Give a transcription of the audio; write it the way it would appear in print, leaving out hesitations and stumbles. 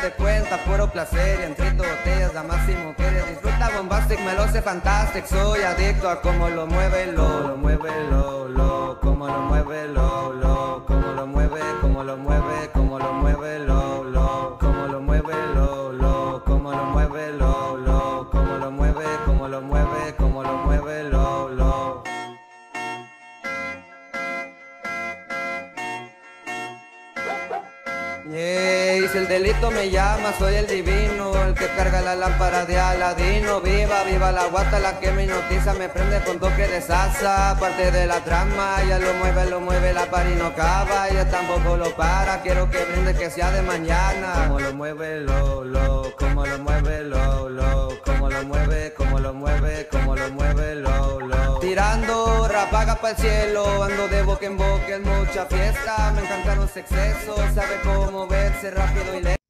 de cuenta, puro placer. Y entre botellas, damas y mujeres. Disfruta bombastic, me lo sé fantastic. Soy adicto a cómo lo mueve, lo mueve, lo, cómo lo mueve, lo, cómo lo mueve, cómo lo mueve, cómo lo mueve, lo, cómo lo mueve, lo, cómo lo mueve, lo, cómo lo mueve, cómo lo mueve, cómo lo mueve, lo. Y si el delito me llama, soy el divino, el que carga la lámpara de Aladino. Viva, viva la guata, la que me hipnotiza, me prende con toque de salsa. Parte de la trama, ya lo mueve, la pari no acaba, ya tampoco lo para. Quiero que brinde, que sea de mañana. Como lo mueve, lo, como lo mueve, lo, como lo mueve, como lo mueve, como lo mueve, lo. Tirando ráfaga para el cielo, ando de boca en boca, es mucha fiesta. Me encantan los excesos, sabe cómo moverse rápido y lento.